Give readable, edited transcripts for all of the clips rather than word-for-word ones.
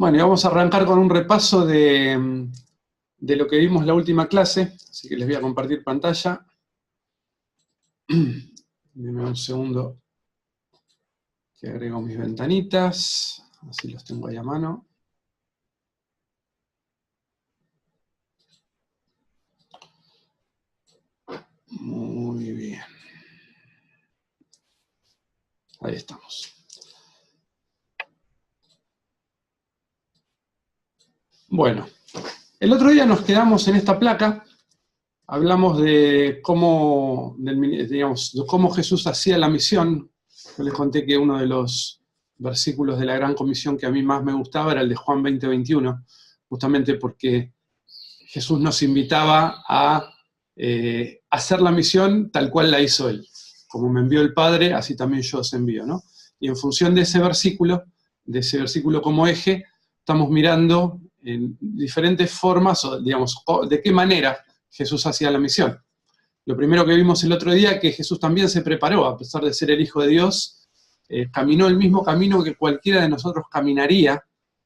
Bueno, y vamos a arrancar con un repaso de lo que vimos la última clase, así que les voy a compartir pantalla. Denme un segundo que agrego mis ventanitas, así los tengo ahí a mano. Muy bien. Ahí estamos. Bueno, el otro día nos quedamos en esta placa, hablamos de cómo, digamos, de cómo Jesús hacía la misión. Yo les conté que uno de los versículos de la Gran Comisión que a mí más me gustaba era el de Juan 20:21, justamente porque Jesús nos invitaba a hacer la misión tal cual la hizo Él. Como me envió el Padre, así también yo os envío, ¿no? Y en función de ese versículo como eje, estamos mirando en diferentes formas, o digamos, de qué manera Jesús hacía la misión. Lo primero que vimos el otro día, que Jesús también se preparó, a pesar de ser el Hijo de Dios, caminó el mismo camino que cualquiera de nosotros caminaría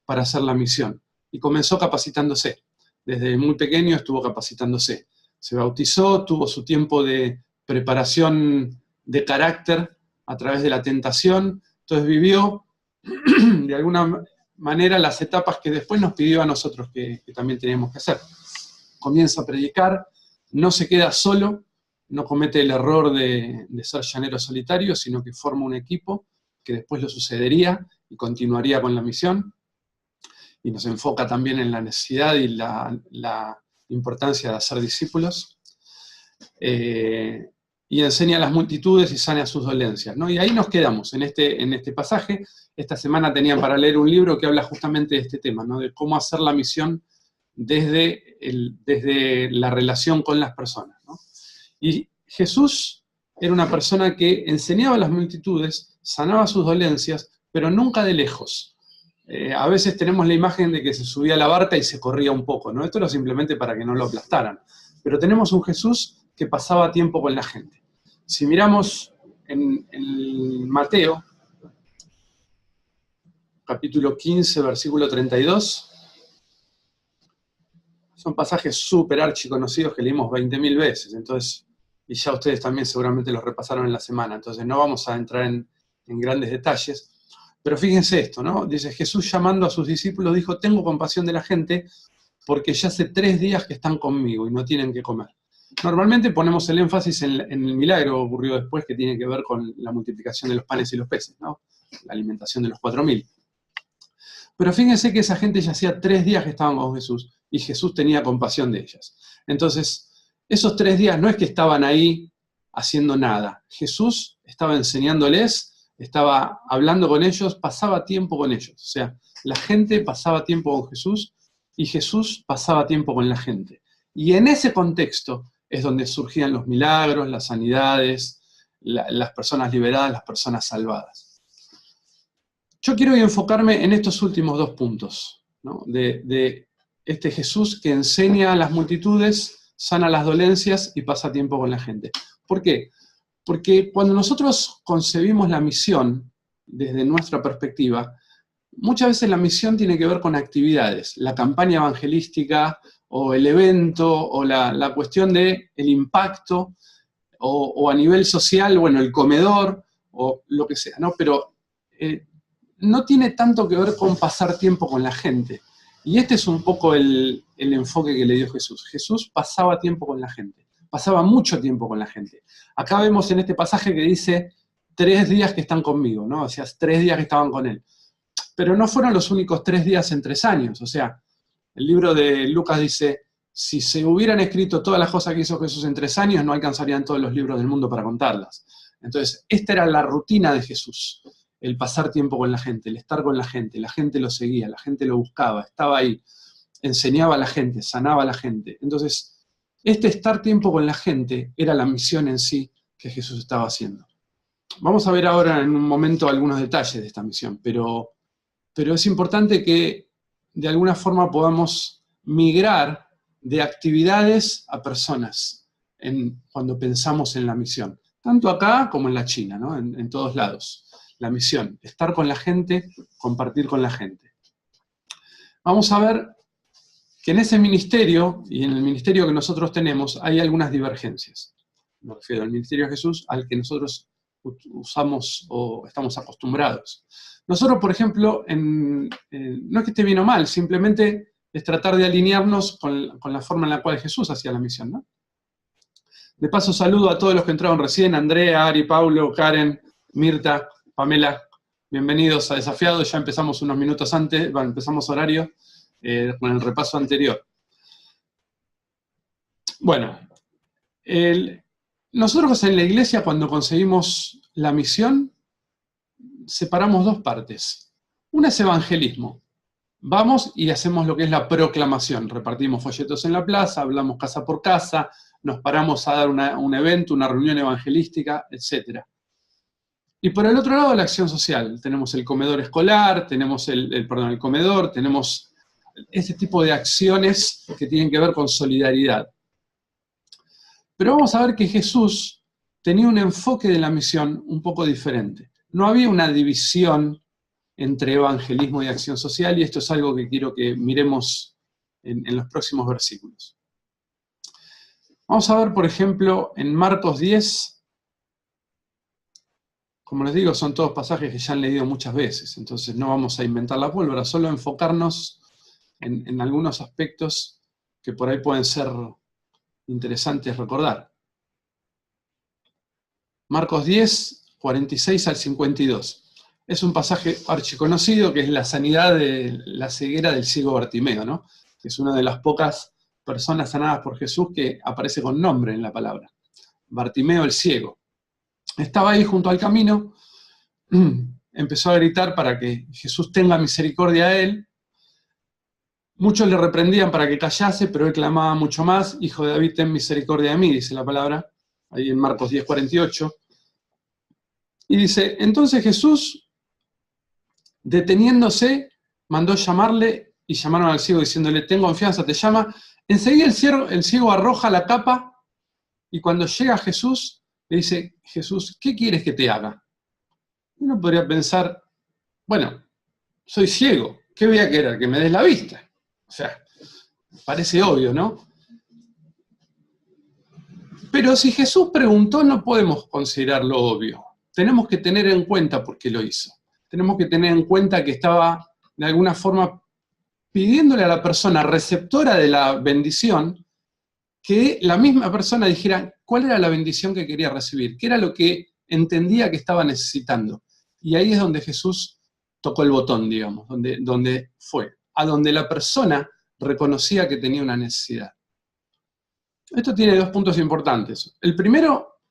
para hacer la misión. Y comenzó capacitándose. Desde muy pequeño estuvo capacitándose. Se bautizó, tuvo su tiempo de preparación de carácter a través de la tentación. Entonces vivió de alguna manera las etapas que después nos pidió a nosotros que también teníamos que hacer. Comienza a predicar, no se queda solo, no comete el error de ser llanero solitario, sino que forma un equipo que después lo sucedería y continuaría con la misión. Y nos enfoca también en la necesidad y la importancia de hacer discípulos. Y enseña a las multitudes y sana sus dolencias, ¿no? Y ahí nos quedamos, en este pasaje. Esta semana tenían para leer un libro que habla justamente de este tema, ¿no? De cómo hacer la misión desde la relación con las personas, ¿no? Y Jesús era una persona que enseñaba a las multitudes, sanaba sus dolencias, pero nunca de lejos. A veces tenemos la imagen de que se subía a la barca y se corría un poco, ¿no? Esto era simplemente para que no lo aplastaran. Pero tenemos un Jesús que pasaba tiempo con la gente. Si miramos en Mateo, capítulo 15, versículo 32, son pasajes súper archiconocidos que leímos 20.000 veces, entonces, y ya ustedes también seguramente los repasaron en la semana, entonces no vamos a entrar en grandes detalles, pero fíjense esto, ¿no? Dice, Jesús llamando a sus discípulos dijo, tengo compasión de la gente porque ya hace 3 días que están conmigo y no tienen que comer. Normalmente ponemos el énfasis en el milagro que ocurrió después, que tiene que ver con la multiplicación de los panes y los peces, ¿no? La alimentación de los 4.000. Pero fíjense que esa gente ya hacía 3 días que estaban con Jesús y Jesús tenía compasión de ellas. Entonces, esos 3 días no es que estaban ahí haciendo nada. Jesús estaba enseñándoles, estaba hablando con ellos, pasaba tiempo con ellos. O sea, la gente pasaba tiempo con Jesús y Jesús pasaba tiempo con la gente. Y en ese contexto es donde surgían los milagros, las sanidades, las personas liberadas, las personas salvadas. Yo quiero enfocarme en estos últimos 2 puntos, ¿no? De este Jesús que enseña a las multitudes, sana las dolencias y pasa tiempo con la gente. ¿Por qué? Porque cuando nosotros concebimos la misión desde nuestra perspectiva, muchas veces la misión tiene que ver con actividades, la campaña evangelística o el evento o la cuestión del impacto o a nivel social, bueno, el comedor o lo que sea, ¿no? Pero no tiene tanto que ver con pasar tiempo con la gente. Y este es un poco el enfoque que le dio Jesús. Jesús pasaba tiempo con la gente, pasaba mucho tiempo con la gente. Acá vemos en este pasaje que dice 3 días que están conmigo, ¿no? O sea, 3 días que estaban con él. Pero no fueron los únicos 3 días en 3 años. O sea, el libro de Lucas dice, si se hubieran escrito todas las cosas que hizo Jesús en 3 años, no alcanzarían todos los libros del mundo para contarlas. Entonces, esta era la rutina de Jesús. El pasar tiempo con la gente, el estar con la gente lo seguía, la gente lo buscaba, estaba ahí, enseñaba a la gente, sanaba a la gente. Entonces, este estar tiempo con la gente era la misión en sí que Jesús estaba haciendo. Vamos a ver ahora en un momento algunos detalles de esta misión, pero es importante que de alguna forma podamos migrar de actividades a personas cuando pensamos en la misión, tanto acá como en la China, ¿no? En todos lados. La misión, estar con la gente, compartir con la gente. vamos a ver que en ese ministerio, y en el ministerio que nosotros tenemos, hay algunas divergencias. Me refiero al ministerio de Jesús, al que nosotros usamos o estamos acostumbrados. Nosotros, por ejemplo, no es que esté bien o mal, simplemente es tratar de alinearnos con la forma en la cual Jesús hacía la misión, ¿no? De paso, saludo a todos los que entraron recién: Andrea, Ari, Paulo, Karen, Mirta, Pamela. Bienvenidos a Desafiados. Ya empezamos unos minutos antes, empezamos horario con el repaso anterior. Bueno, nosotros en la iglesia, cuando conseguimos la misión, separamos dos partes. Una es evangelismo. Vamos y hacemos lo que es la proclamación. Repartimos folletos en la plaza, hablamos casa por casa, nos paramos a dar un evento, una reunión evangelística, etc. Y por el otro lado, la acción social. Tenemos el comedor escolar, tenemos el comedor, tenemos este tipo de acciones que tienen que ver con solidaridad. Pero vamos a ver que Jesús tenía un enfoque de la misión un poco diferente. No había una división entre evangelismo y acción social, y esto es algo que quiero que miremos en los próximos versículos. Vamos a ver, por ejemplo, en Marcos 10, como les digo, son todos pasajes que ya han leído muchas veces, entonces no vamos a inventar la pólvora, solo enfocarnos en algunos aspectos que por ahí pueden ser interesantes recordar. Marcos 10, 46 al 52. Es un pasaje archiconocido que es la sanidad de la ceguera del ciego Bartimeo, ¿no? Que es una de las pocas personas sanadas por Jesús que aparece con nombre en la palabra. Bartimeo el ciego. Estaba ahí junto al camino, empezó a gritar para que Jesús tenga misericordia de él. Muchos le reprendían para que callase, pero él clamaba mucho más: Hijo de David, ten misericordia de mí, dice la palabra, ahí en Marcos 10, 48. Y dice, entonces Jesús, deteniéndose, mandó llamarle, y llamaron al ciego diciéndole: ten confianza, te llama. Enseguida el ciego arroja la capa, y cuando llega Jesús, le dice: Jesús, ¿qué quieres que te haga? Uno podría pensar, bueno, soy ciego, ¿qué voy a querer? ¿Que me des la vista? O sea, parece obvio, ¿no? Pero si Jesús preguntó, no podemos considerarlo obvio. Tenemos que tener en cuenta por qué lo hizo. Tenemos que tener en cuenta que estaba, de alguna forma, pidiéndole a la persona receptora de la bendición que la misma persona dijera cuál era la bendición que quería recibir, qué era lo que entendía que estaba necesitando. Y ahí es donde Jesús tocó el botón, digamos, donde fue, a donde la persona reconocía que tenía una necesidad. Esto tiene dos puntos importantes. El primero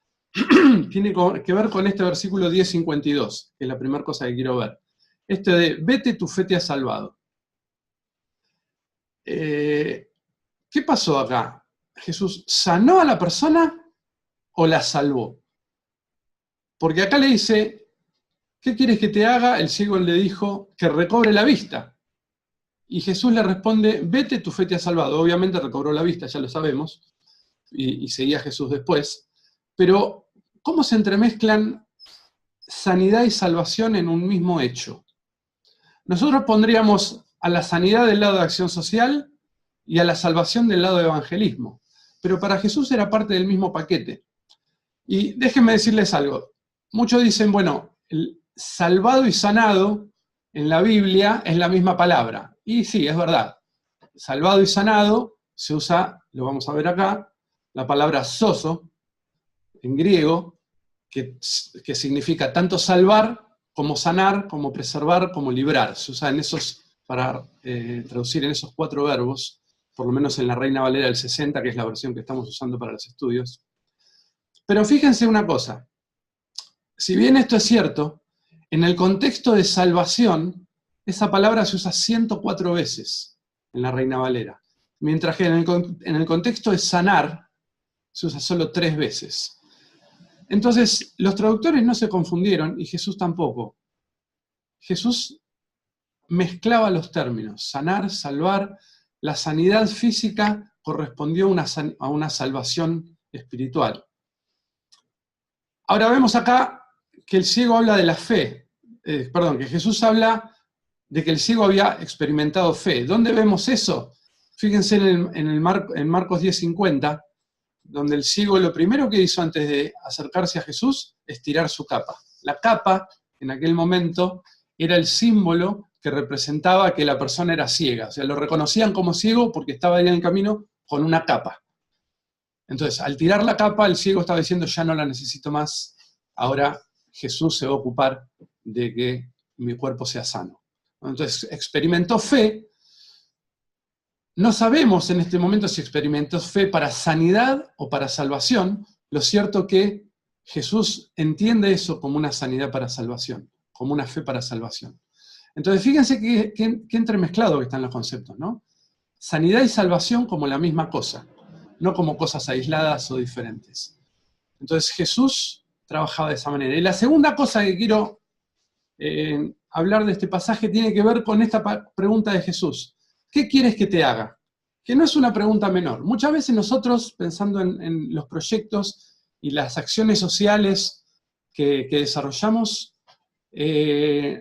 tiene que ver con este versículo 10:52, que es la primera cosa que quiero ver. Este de, vete, tu fe te ha salvado. ¿Qué pasó acá? ¿Jesús sanó a la persona o la salvó? Porque acá le dice, ¿qué quieres que te haga? El ciego le dijo que recobre la vista. Y Jesús le responde, vete, tu fe te ha salvado. Obviamente recobró la vista, ya lo sabemos, y seguía Jesús después. Pero, ¿cómo se entremezclan sanidad y salvación en un mismo hecho? Nosotros pondríamos a la sanidad del lado de acción social y a la salvación del lado de evangelismo. Pero para Jesús era parte del mismo paquete. Y déjenme decirles algo. Muchos dicen, bueno, el salvado y sanado en la Biblia es la misma palabra. Y sí, es verdad. Salvado y sanado se usa, lo vamos a ver acá, la palabra sozo, en griego, que significa tanto salvar como sanar, como preservar, como librar. Se usa para traducir en esos 4 verbos, por lo menos en la Reina Valera del 60, que es la versión que estamos usando para los estudios. Pero fíjense una cosa, si bien esto es cierto, en el contexto de salvación, esa palabra se usa 104 veces en la Reina Valera, mientras que en el contexto de sanar, se usa solo 3 veces. Entonces, los traductores no se confundieron, y Jesús tampoco. Jesús mezclaba los términos, sanar, salvar. La sanidad física correspondió a una salvación espiritual. Ahora vemos acá que el ciego habla de la fe, que Jesús habla de que el ciego había experimentado fe. ¿Dónde vemos eso? Fíjense en Marcos 10:50, donde el ciego lo primero que hizo antes de acercarse a Jesús es tirar su capa. La capa, en aquel momento, era el símbolo que representaba que la persona era ciega. O sea, lo reconocían como ciego porque estaba ahí en el camino con una capa. Entonces, al tirar la capa, el ciego estaba diciendo, ya no la necesito más, ahora Jesús se va a ocupar de que mi cuerpo sea sano. Entonces, experimentó fe. No sabemos en este momento si experimentó fe para sanidad o para salvación. Lo cierto es que Jesús entiende eso como una sanidad para salvación, como una fe para salvación. Entonces, fíjense qué entremezclado que están los conceptos, ¿no? Sanidad y salvación como la misma cosa, no como cosas aisladas o diferentes. Entonces, Jesús trabajaba de esa manera. Y la segunda cosa que quiero hablar de este pasaje tiene que ver con esta pregunta de Jesús. ¿Qué quieres que te haga? Que no es una pregunta menor. Muchas veces nosotros, pensando en los proyectos y las acciones sociales que desarrollamos,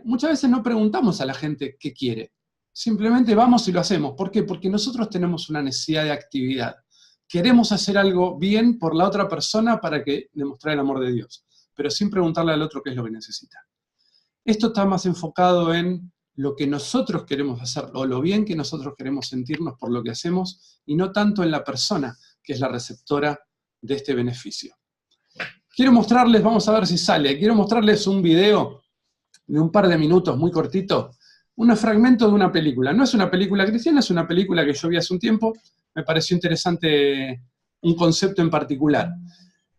muchas veces no preguntamos a la gente qué quiere. Simplemente vamos y lo hacemos. ¿Por qué? Porque nosotros tenemos una necesidad de actividad. Queremos hacer algo bien por la otra persona para demostrar el amor de Dios, pero sin preguntarle al otro qué es lo que necesita. Esto está más enfocado en lo que nosotros queremos hacer, o lo bien que nosotros queremos sentirnos por lo que hacemos, y no tanto en la persona, que es la receptora de este beneficio. Quiero mostrarles, vamos a ver si sale, quiero mostrarles un video de un par de minutos, muy cortito, un fragmento de una película. No es una película cristiana, es una película que yo vi hace un tiempo, me pareció interesante un concepto en particular.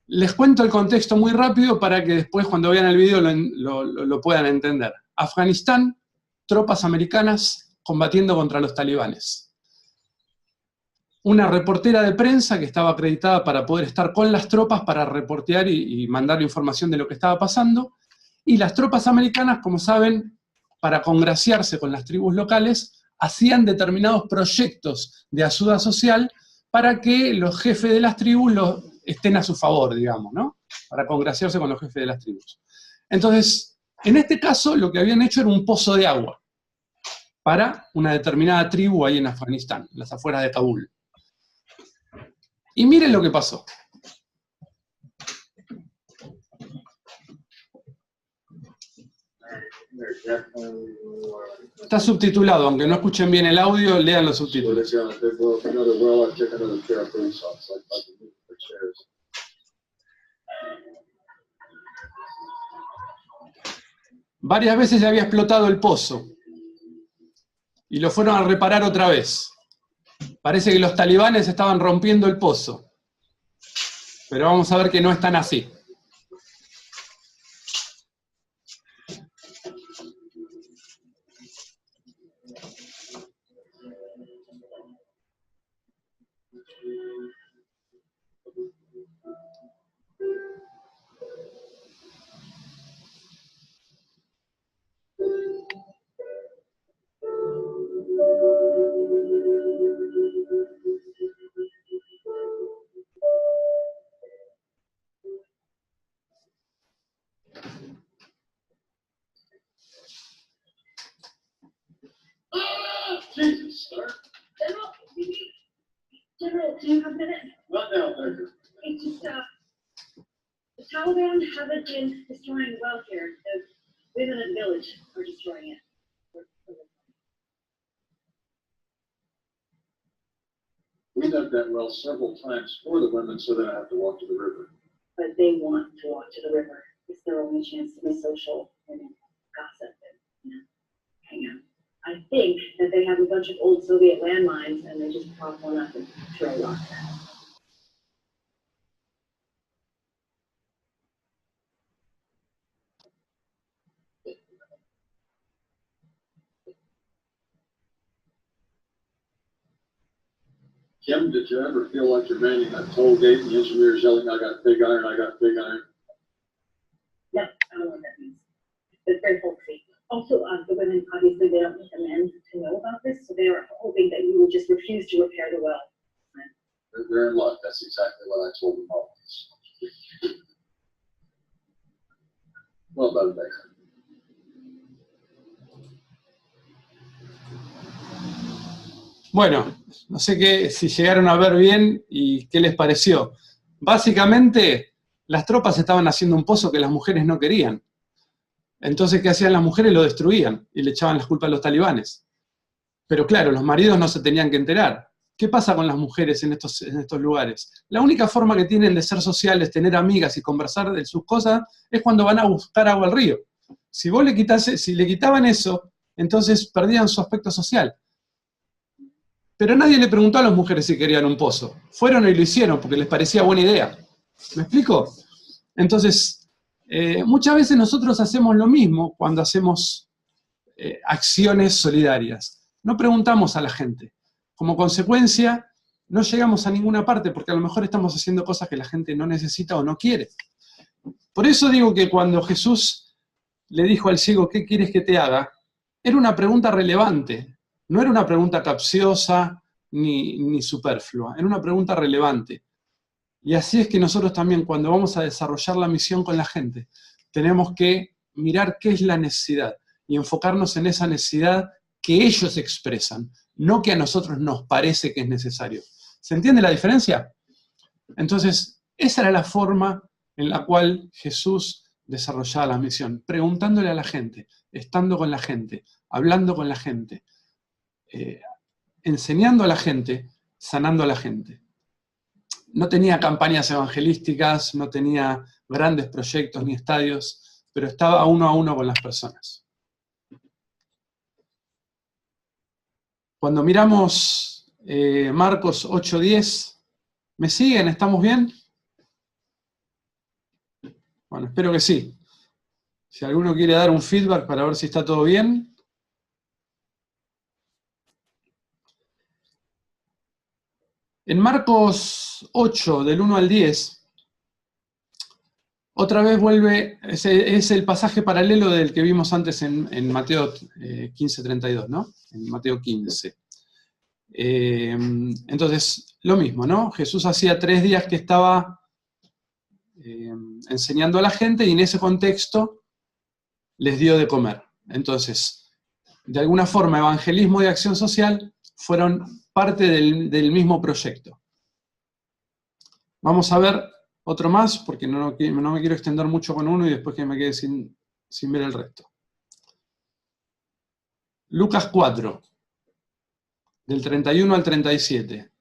Les cuento el contexto muy rápido para que después, cuando vean el video, lo puedan entender. Afganistán, tropas americanas combatiendo contra los talibanes. Una reportera de prensa que estaba acreditada para poder estar con las tropas para reportear y mandar información de lo que estaba pasando. Y las tropas americanas, como saben, para congraciarse con las tribus locales, hacían determinados proyectos de ayuda social para que los jefes de las tribus estén a su favor, digamos, ¿no? Para congraciarse con los jefes de las tribus. Entonces, en este caso, lo que habían hecho era un pozo de agua para una determinada tribu ahí en Afganistán, en las afueras de Kabul. Y miren lo que pasó. Está subtitulado, aunque no escuchen bien el audio, lean los subtítulos. Varias veces ya había explotado el pozo y lo fueron a reparar otra vez. Parece que los talibanes estaban rompiendo el pozo, pero vamos a ver que no es tan así. Jesus, sir. General, do you have a minute? Not now, thank you. It's just, the Taliban haven't been destroying the well here. The women in the village are destroying it. We dug that well several times for the women so they don't have to walk to the river. But they want to walk to the river. It's their only chance to be social and gossip and, hang out. I think that they have a bunch of old Soviet landmines and they just prop one up and throw rocks at it. Kim, did you ever feel like you're manning that toll gate and the engineer's yelling, I got big iron, I got big iron? No, I don't know what that means. It's very folksy. Also, the women, obviously, they don't want the men to know about this, so they are hoping that you will just refuse to repair the well. They're in luck. That's exactly what I told them always. Well done, Baker. Bueno, no sé si llegaron a ver bien y qué les pareció. Básicamente, las tropas estaban haciendo un pozo que las mujeres no querían. Entonces, ¿qué hacían las mujeres? Lo destruían y le echaban las culpas a los talibanes. Pero claro, los maridos no se tenían que enterar. ¿Qué pasa con las mujeres en estos lugares? La única forma que tienen de ser sociales, tener amigas y conversar de sus cosas, es cuando van a buscar agua al río. Si le quitaban eso, entonces perdían su aspecto social. Pero nadie le preguntó a las mujeres si querían un pozo. Fueron y lo hicieron porque les parecía buena idea. ¿Me explico? Entonces, muchas veces nosotros hacemos lo mismo cuando hacemos acciones solidarias. No preguntamos a la gente. Como consecuencia, no llegamos a ninguna parte porque a lo mejor estamos haciendo cosas que la gente no necesita o no quiere. Por eso digo que cuando Jesús le dijo al ciego, ¿qué quieres que te haga? Era una pregunta relevante. No era una pregunta capciosa ni superflua. Era una pregunta relevante. Y así es que nosotros también, cuando vamos a desarrollar la misión con la gente, tenemos que mirar qué es la necesidad y enfocarnos en esa necesidad que ellos expresan, no que a nosotros nos parece que es necesario. ¿Se entiende la diferencia? Entonces, esa era la forma en la cual Jesús desarrollaba la misión, preguntándole a la gente, estando con la gente, hablando con la gente, enseñando a la gente, sanando a la gente. No tenía campañas evangelísticas, no tenía grandes proyectos ni estadios, pero estaba uno a uno con las personas. Cuando miramos Marcos 8:10, ¿me siguen? ¿Estamos bien? Bueno, espero que sí. Si alguno quiere dar un feedback para ver si está todo bien. En Marcos 8, del 1 al 10, otra vez vuelve, es el pasaje paralelo del que vimos antes en Mateo 15:32, ¿no? En Mateo 15. Entonces, lo mismo, ¿no? Jesús hacía 3 días que estaba enseñando a la gente y en ese contexto les dio de comer. Entonces, de alguna forma, evangelismo y acción social fueron parte del mismo proyecto. Vamos a ver otro más, porque no me quiero extender mucho con uno y después que me quede sin ver el resto. Lucas 4, del 31 al 37.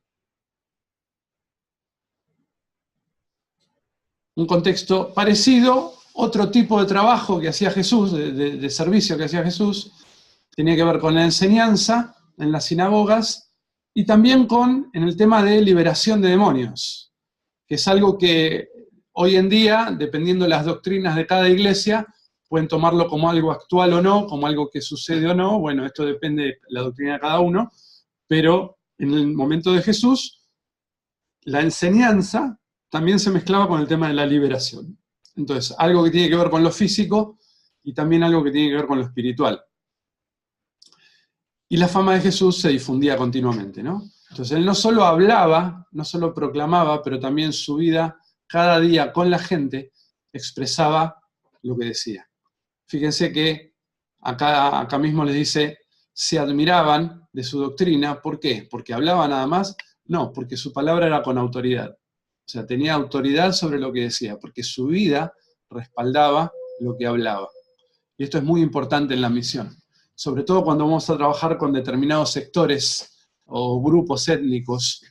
Un contexto parecido, otro tipo de trabajo que hacía Jesús, de servicio que hacía Jesús, tenía que ver con la enseñanza en las sinagogas y también en el tema de liberación de demonios, que es algo que hoy en día, dependiendo de las doctrinas de cada iglesia, pueden tomarlo como algo actual o no, como algo que sucede o no. Bueno, esto depende de la doctrina de cada uno, pero en el momento de Jesús, la enseñanza también se mezclaba con el tema de la liberación. Entonces, algo que tiene que ver con lo físico y también algo que tiene que ver con lo espiritual. Y la fama de Jesús se difundía continuamente, ¿no? Entonces, él no solo hablaba, no solo proclamaba, pero también su vida, cada día con la gente, expresaba lo que decía. Fíjense que acá mismo les dice, se admiraban de su doctrina. ¿Por qué? ¿Porque hablaba nada más? No, porque su palabra era con autoridad. O sea, tenía autoridad sobre lo que decía, porque su vida respaldaba lo que hablaba. Y esto es muy importante en la misión. Sobre todo cuando vamos a trabajar con determinados sectores o grupos étnicos.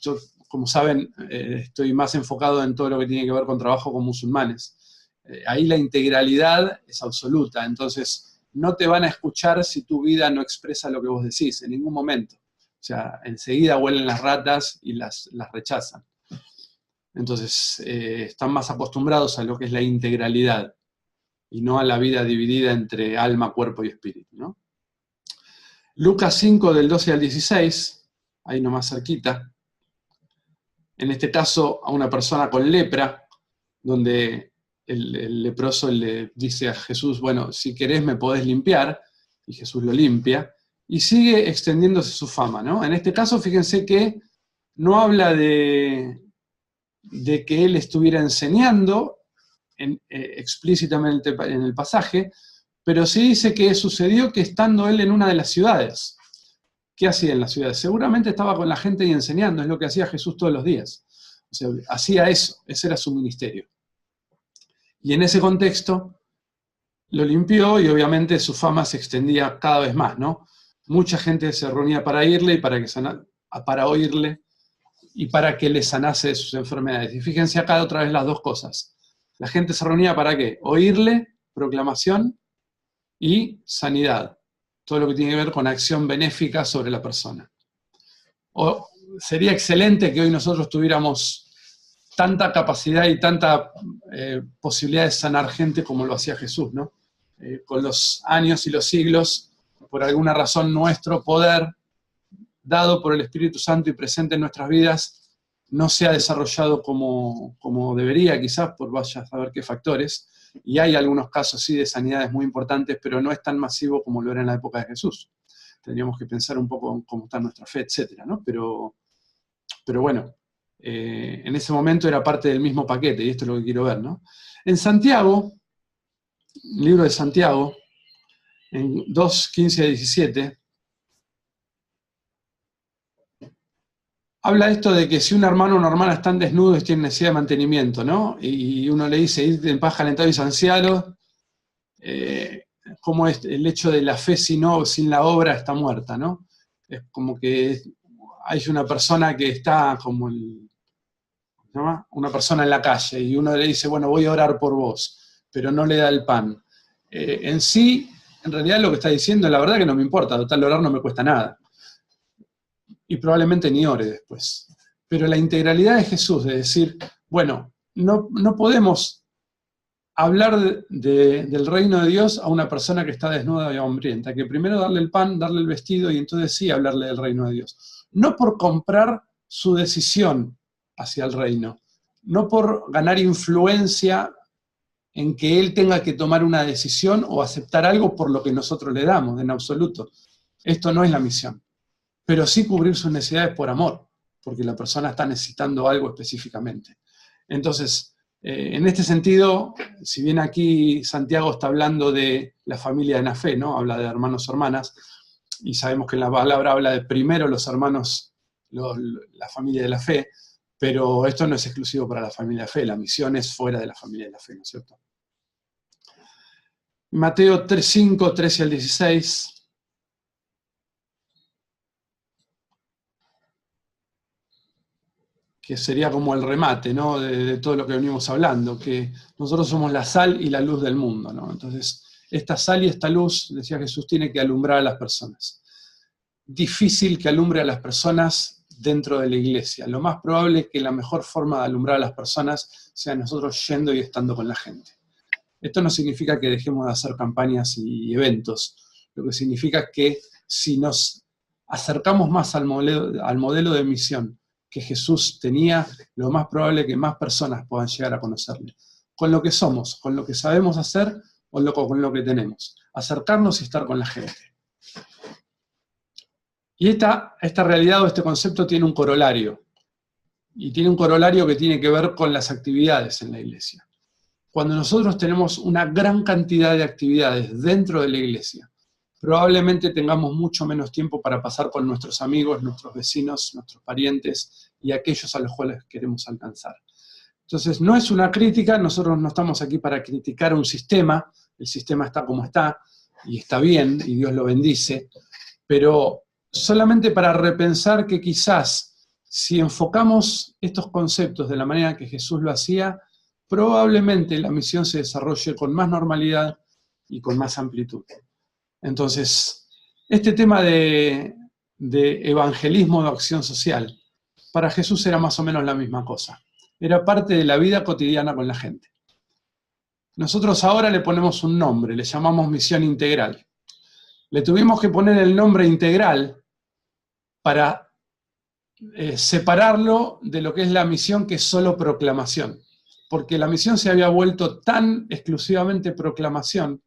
Yo, como saben, estoy más enfocado en todo lo que tiene que ver con trabajo con musulmanes. Ahí la integralidad es absoluta, entonces no te van a escuchar si tu vida no expresa lo que vos decís, en ningún momento. O sea, enseguida huelen las ratas y las rechazan. Entonces, están más acostumbrados a lo que es la integralidad y no a la vida dividida entre alma, cuerpo y espíritu, ¿no? Lucas 5, del 12 al 16, ahí nomás cerquita, en este caso a una persona con lepra, donde el leproso le dice a Jesús, bueno, si querés me podés limpiar, y Jesús lo limpia, y sigue extendiéndose su fama, ¿no? En este caso, fíjense que no habla de que él estuviera enseñando explícitamente en el pasaje, pero sí dice que sucedió que estando él en una de las ciudades, ¿qué hacía en las ciudades? Seguramente estaba con la gente y enseñando, es lo que hacía Jesús todos los días. O sea, hacía eso, ese era su ministerio. Y en ese contexto lo limpió y obviamente su fama se extendía cada vez más, ¿no? Mucha gente se reunía para irle y para oírle y para que le sanase de sus enfermedades. Y fíjense acá otra vez las dos cosas. La gente se reunía para ¿qué? Oírle, proclamación y sanidad. Todo lo que tiene que ver con acción benéfica sobre la persona. O sería excelente que hoy nosotros tuviéramos tanta capacidad y tanta posibilidad de sanar gente como lo hacía Jesús, ¿no? Con los años y los siglos, por alguna razón nuestro poder, dado por el Espíritu Santo y presente en nuestras vidas, no se ha desarrollado como debería, quizás por vaya a saber qué factores, y hay algunos casos sí de sanidades muy importantes, pero no es tan masivo como lo era en la época de Jesús. Tendríamos que pensar un poco en cómo está nuestra fe, etcétera, ¿no? Pero bueno, en ese momento era parte del mismo paquete, y esto es lo que quiero ver, ¿no? En Santiago, libro de Santiago, en 2:15-17, habla esto de que si un hermano o una hermana están desnudos y tienen necesidad de mantenimiento, ¿no? Y uno le dice, ir en paz calentado y sanciado, como es el hecho de la fe sin la obra está muerta, ¿no? Es como que hay una persona que está como ¿cómo se llama? Una persona en la calle y uno le dice, bueno, voy a orar por vos, pero no le da el pan. En sí, en realidad lo que está diciendo, la verdad que no me importa, total orar no me cuesta nada. Y probablemente ni ore después. Pero la integralidad de Jesús, de decir, bueno, no podemos hablar del reino de Dios a una persona que está desnuda y hambrienta, que primero darle el pan, darle el vestido y entonces sí hablarle del reino de Dios. No por comprar su decisión hacia el reino, no por ganar influencia en que él tenga que tomar una decisión o aceptar algo por lo que nosotros le damos, en absoluto. Esto no es la misión. Pero sí cubrir sus necesidades por amor, porque la persona está necesitando algo específicamente. Entonces, en este sentido, si bien aquí Santiago está hablando de la familia de la fe, ¿no? Habla de hermanos o hermanas, y sabemos que la palabra habla de primero los hermanos, la familia de la fe, pero esto no es exclusivo para la familia de la fe, la misión es fuera de la familia de la fe, ¿no es cierto? Mateo 3:5, 13-16. Que sería como el remate, ¿no? de todo lo que venimos hablando, que nosotros somos la sal y la luz del mundo, ¿no? Entonces, esta sal y esta luz, decía Jesús, tiene que alumbrar a las personas. Difícil que alumbre a las personas dentro de la iglesia. Lo más probable es que la mejor forma de alumbrar a las personas sea nosotros yendo y estando con la gente. Esto no significa que dejemos de hacer campañas y eventos. Lo que significa es que si nos acercamos más al modelo de misión que Jesús tenía, lo más probable es que más personas puedan llegar a conocerle. Con lo que somos, con lo que sabemos hacer, con lo que tenemos. Acercarnos y estar con la gente. Y esta realidad o este concepto tiene un corolario. Y tiene un corolario que tiene que ver con las actividades en la iglesia. Cuando nosotros tenemos una gran cantidad de actividades dentro de la iglesia, probablemente tengamos mucho menos tiempo para pasar con nuestros amigos, nuestros vecinos, nuestros parientes y aquellos a los cuales queremos alcanzar. Entonces, no es una crítica, nosotros no estamos aquí para criticar un sistema, el sistema está como está, y está bien, y Dios lo bendice, pero solamente para repensar que quizás, si enfocamos estos conceptos de la manera que Jesús lo hacía, probablemente la misión se desarrolle con más normalidad y con más amplitud. Entonces, este tema de evangelismo de acción social, para Jesús era más o menos la misma cosa. Era parte de la vida cotidiana con la gente. Nosotros ahora le ponemos un nombre, le llamamos misión integral. Le tuvimos que poner el nombre integral para separarlo de lo que es la misión que es solo proclamación. Porque la misión se había vuelto tan exclusivamente proclamación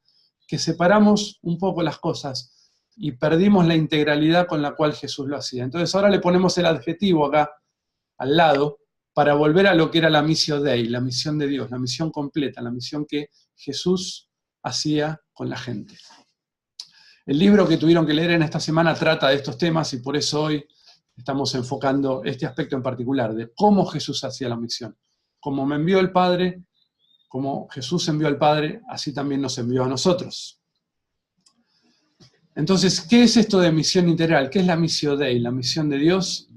que separamos un poco las cosas y perdimos la integralidad con la cual Jesús lo hacía. Entonces ahora le ponemos el adjetivo acá, al lado, para volver a lo que era la missio Dei, la misión de Dios, la misión completa, la misión que Jesús hacía con la gente. El libro que tuvieron que leer en esta semana trata de estos temas y por eso hoy estamos enfocando este aspecto en particular, de cómo Jesús hacía la misión. Como me envió el Padre, como Jesús envió al Padre, así también nos envió a nosotros. Entonces, ¿qué es esto de misión integral? ¿Qué es la misión Dei, la misión de Dios?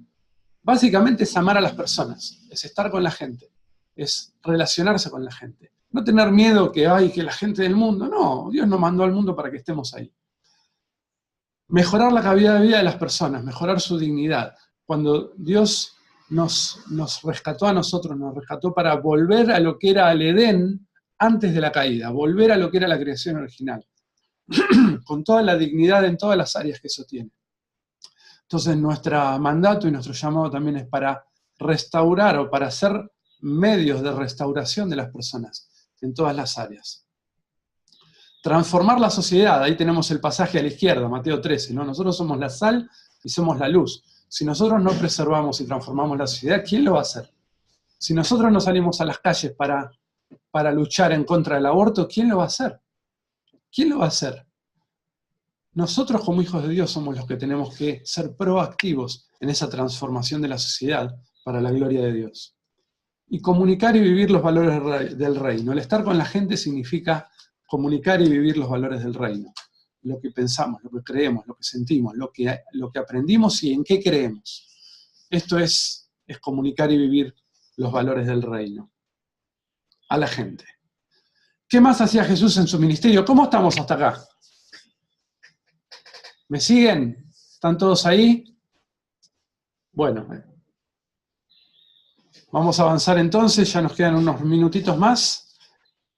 Básicamente es amar a las personas, es estar con la gente, es relacionarse con la gente. No tener miedo que la gente del mundo, no, Dios nos mandó al mundo para que estemos ahí. Mejorar la calidad de vida de las personas, mejorar su dignidad. Cuando Dios nos rescató a nosotros, nos rescató para volver a lo que era el Edén antes de la caída, volver a lo que era la creación original, con toda la dignidad en todas las áreas que eso tiene. Entonces nuestro mandato y nuestro llamado también es para restaurar o para ser medios de restauración de las personas en todas las áreas. Transformar la sociedad, ahí tenemos el pasaje a la izquierda, Mateo 13, ¿no? Nosotros somos la sal y somos la luz. Si nosotros no preservamos y transformamos la sociedad, ¿quién lo va a hacer? Si nosotros no salimos a las calles para luchar en contra del aborto, ¿quién lo va a hacer? ¿Quién lo va a hacer? Nosotros como hijos de Dios somos los que tenemos que ser proactivos en esa transformación de la sociedad para la gloria de Dios. Y comunicar y vivir los valores del reino. El estar con la gente significa comunicar y vivir los valores del reino. Lo que pensamos, lo que creemos, lo que sentimos, lo que aprendimos y en qué creemos. Esto es comunicar y vivir los valores del reino a la gente. ¿Qué más hacía Jesús en su ministerio? ¿Cómo estamos hasta acá? ¿Me siguen? ¿Están todos ahí? Bueno, vamos a avanzar entonces, ya nos quedan unos minutitos más.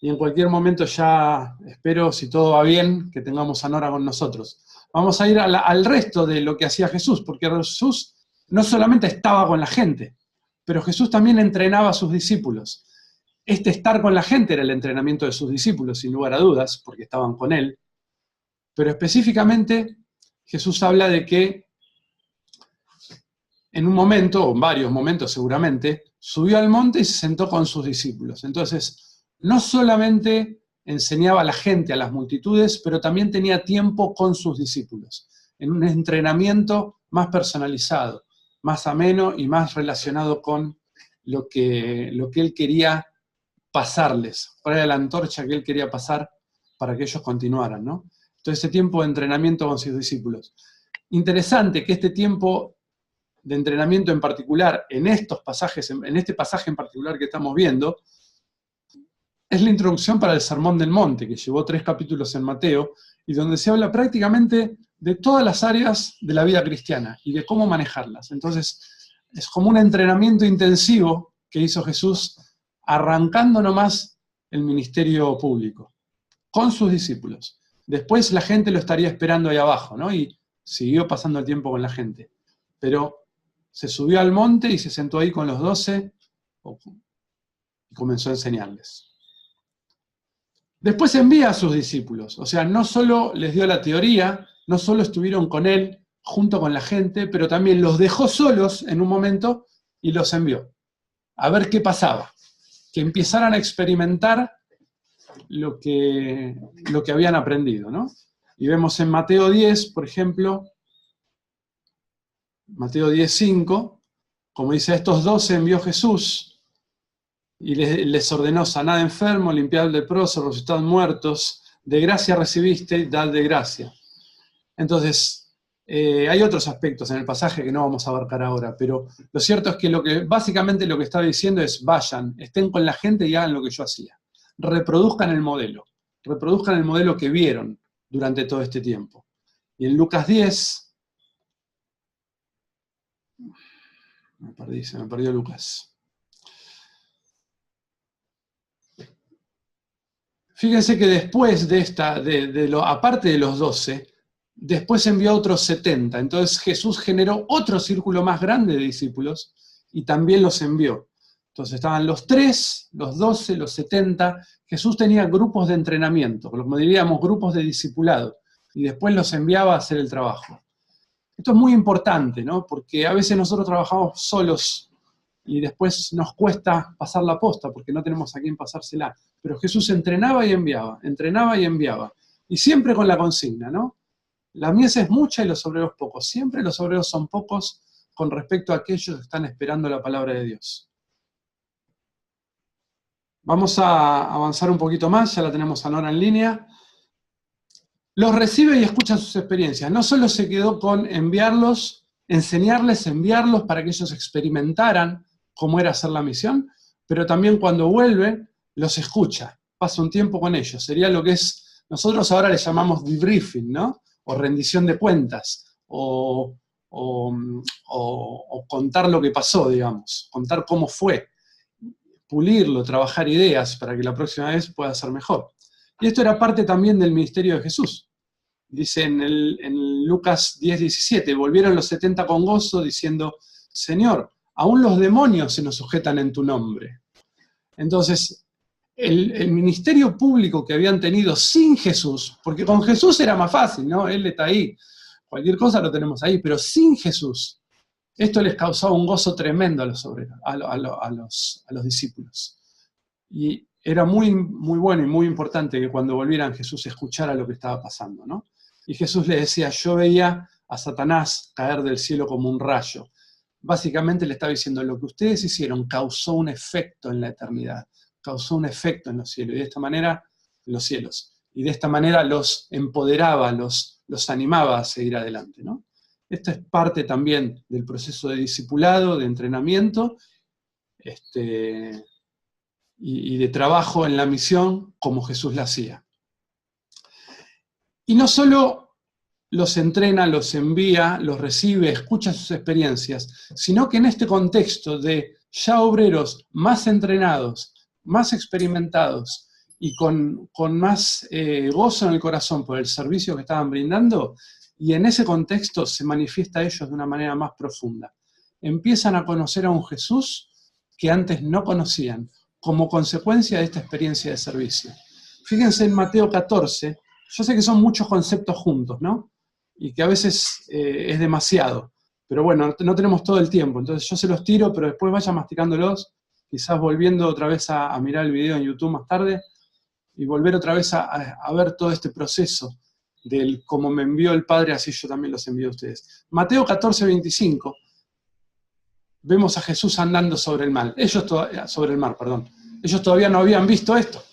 Y en cualquier momento ya espero, si todo va bien, que tengamos a Nora con nosotros. Vamos a ir al resto de lo que hacía Jesús, porque Jesús no solamente estaba con la gente, pero Jesús también entrenaba a sus discípulos. Este estar con la gente era el entrenamiento de sus discípulos, sin lugar a dudas, porque estaban con él. Pero específicamente Jesús habla de que en un momento, o en varios momentos seguramente, subió al monte y se sentó con sus discípulos. Entonces, no solamente enseñaba a la gente, a las multitudes, pero también tenía tiempo con sus discípulos, en un entrenamiento más personalizado, más ameno y más relacionado con lo que él quería pasarles, cuál era la antorcha que él quería pasar para que ellos continuaran, ¿no? Entonces, ese tiempo de entrenamiento con sus discípulos. Interesante que este tiempo de entrenamiento en particular, en estos pasajes, en este pasaje en particular que estamos viendo, es la introducción para el Sermón del Monte, que llevó 3 capítulos en Mateo, y donde se habla prácticamente de todas las áreas de la vida cristiana y de cómo manejarlas. Entonces, es como un entrenamiento intensivo que hizo Jesús arrancando nomás el ministerio público, con sus discípulos. Después la gente lo estaría esperando ahí abajo, ¿no? Y siguió pasando el tiempo con la gente. Pero se subió al monte y se sentó ahí con los 12 y comenzó a enseñarles. Después envía a sus discípulos, o sea, no solo les dio la teoría, no solo estuvieron con él junto con la gente, pero también los dejó solos en un momento y los envió a ver qué pasaba, que empezaran a experimentar lo que habían aprendido, ¿no? Y vemos en Mateo 10, por ejemplo, Mateo 10:5, como dice, a estos 12 envió Jesús, y les ordenó: sanad enfermos, limpiad leprosos, resucitad muertos, de gracia recibiste, dad de gracia. Entonces, hay otros aspectos en el pasaje que no vamos a abarcar ahora, pero lo cierto es que básicamente lo que está diciendo es: vayan, estén con la gente y hagan lo que yo hacía. Reproduzcan el modelo que vieron durante todo este tiempo. Y en Lucas 10, se me perdió Lucas. Fíjense que después aparte de los 12, después envió otros 70. Entonces Jesús generó otro círculo más grande de discípulos y también los envió. Entonces estaban los 3, los 12, los 70. Jesús tenía grupos de entrenamiento, como diríamos, grupos de discipulado, y después los enviaba a hacer el trabajo. Esto es muy importante, ¿no? Porque a veces nosotros trabajamos solos y después nos cuesta pasar la posta porque no tenemos a quién pasársela. Pero Jesús entrenaba y enviaba, y siempre con la consigna, ¿no? La mies es mucha y los obreros pocos. Siempre los obreros son pocos con respecto a aquellos que están esperando la palabra de Dios. Vamos a avanzar un poquito más, ya la tenemos a Nora en línea. Los recibe y escucha sus experiencias. No solo se quedó con enviarlos, enviarlos para que ellos experimentaran cómo era hacer la misión, pero también cuando vuelve, los escucha, pasa un tiempo con ellos. Sería lo que es, nosotros ahora le llamamos debriefing, ¿no? O rendición de cuentas, o contar lo que pasó, digamos, contar cómo fue, pulirlo, trabajar ideas para que la próxima vez pueda ser mejor. Y esto era parte también del ministerio de Jesús. Dice en Lucas 10:17, volvieron los 70 con gozo diciendo, Señor, aún los demonios se nos sujetan en tu nombre. Entonces, el ministerio público que habían tenido sin Jesús, porque con Jesús era más fácil, ¿no? Él está ahí, cualquier cosa lo tenemos ahí, pero sin Jesús, esto les causaba un gozo tremendo a los obreros, a los discípulos. Y era muy, muy bueno y muy importante que cuando volvieran Jesús escuchara lo que estaba pasando, ¿no? Y Jesús le decía, yo veía a Satanás caer del cielo como un rayo. Básicamente le estaba diciendo, lo que ustedes hicieron causó un efecto en la eternidad, causó un efecto en los cielos, y de esta manera, en los cielos, y de esta manera los empoderaba, los animaba a seguir adelante, ¿no? Esto es parte también del proceso de discipulado, de entrenamiento, y de trabajo en la misión como Jesús la hacía. Y no solo los entrena, los envía, los recibe, escucha sus experiencias, sino que en este contexto de ya obreros más entrenados, más experimentados y con más gozo en el corazón por el servicio que estaban brindando, y en ese contexto se manifiesta a ellos de una manera más profunda. Empiezan a conocer a un Jesús que antes no conocían, como consecuencia de esta experiencia de servicio. Fíjense en Mateo 14, yo sé que son muchos conceptos juntos, ¿no? Y que a veces es demasiado, pero bueno, no tenemos todo el tiempo, entonces yo se los tiro, pero después vayan masticándolos, quizás volviendo otra vez a mirar el video en YouTube más tarde, y volver otra vez a ver todo este proceso del como me envió el Padre, así yo también los envío a ustedes. Mateo 14:25, vemos a Jesús andando sobre el mar. Ellos todavía no habían visto esto.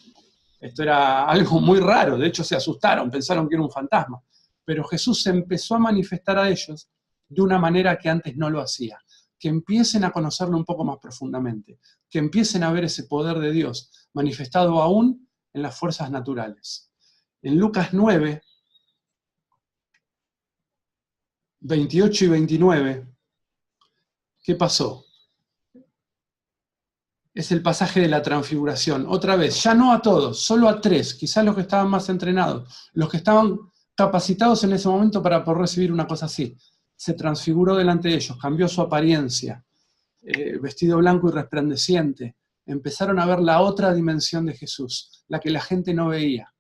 Esto era algo muy raro, de hecho se asustaron, pensaron que era un fantasma. Pero Jesús se empezó a manifestar a ellos de una manera que antes no lo hacía. Que empiecen a conocerlo un poco más profundamente, que empiecen a ver ese poder de Dios manifestado aún en las fuerzas naturales. En Lucas 9, 28 y 29, ¿qué pasó? Es el pasaje de la transfiguración. Otra vez, ya no a todos, solo a 3, quizás los que estaban más entrenados, los que estaban capacitados en ese momento para poder recibir una cosa así. Se transfiguró delante de ellos, cambió su apariencia, vestido blanco y resplandeciente. Empezaron a ver la otra dimensión de Jesús, la que la gente no veía.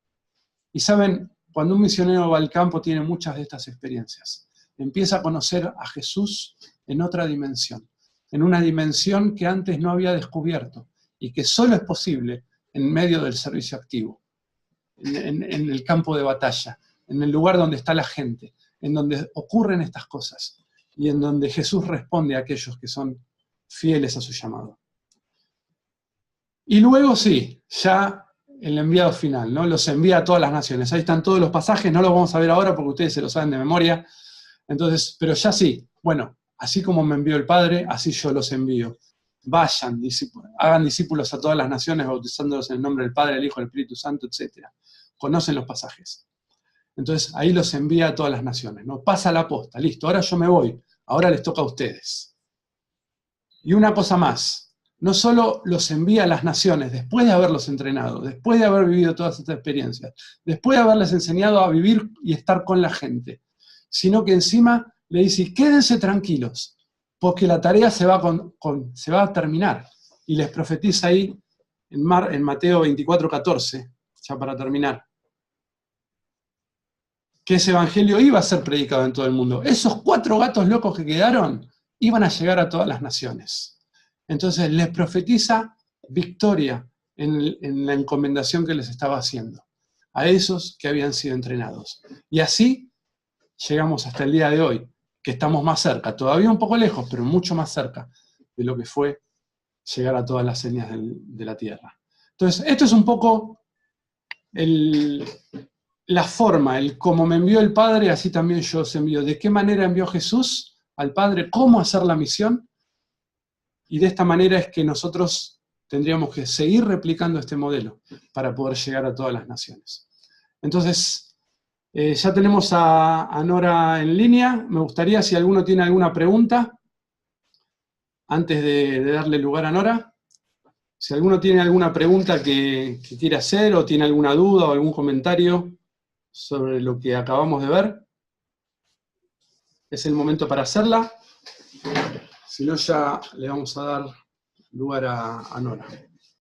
Y saben, cuando un misionero va al campo tiene muchas de estas experiencias. Empieza a conocer a Jesús en otra dimensión, en una dimensión que antes no había descubierto y que solo es posible en medio del servicio activo, en el campo de batalla, en el lugar donde está la gente, en donde ocurren estas cosas y en donde Jesús responde a aquellos que son fieles a su llamado. Y luego sí, ya el enviado final, ¿no? Los envía a todas las naciones. Ahí están todos los pasajes, no los vamos a ver ahora porque ustedes se lo saben de memoria. Entonces, pero ya sí, bueno, así como me envió el Padre, así yo los envío. Vayan, hagan discípulos a todas las naciones, bautizándolos en el nombre del Padre, del Hijo, del Espíritu Santo, etc. Conocen los pasajes. Entonces, ahí los envía a todas las naciones, ¿no? Pasa la posta, listo, ahora yo me voy, ahora les toca a ustedes. Y una cosa más, no solo los envía a las naciones después de haberlos entrenado, después de haber vivido todas estas experiencias, después de haberles enseñado a vivir y estar con la gente, sino que encima le dice, quédense tranquilos, porque la tarea se va a terminar. Y les profetiza ahí en Mateo 24:14, ya para terminar, que ese evangelio iba a ser predicado en todo el mundo. Esos 4 gatos locos que quedaron iban a llegar a todas las naciones. Entonces les profetiza victoria en la encomendación que les estaba haciendo, a esos que habían sido entrenados. Y así llegamos hasta el día de hoy, que estamos más cerca, todavía un poco lejos, pero mucho más cerca de lo que fue llegar a todas las señas de la Tierra. Entonces, esto es un poco la forma, el cómo me envió el Padre, así también yo os envío. ¿De qué manera envió Jesús al Padre? ¿Cómo hacer la misión? Y de esta manera es que nosotros tendríamos que seguir replicando este modelo para poder llegar a todas las naciones. Entonces, ya tenemos a Nora en línea. Me gustaría, si alguno tiene alguna pregunta, antes de darle lugar a Nora, si alguno tiene alguna pregunta que quiera hacer, o tiene alguna duda o algún comentario sobre lo que acabamos de ver, es el momento para hacerla. Si no, ya le vamos a dar lugar a Nora.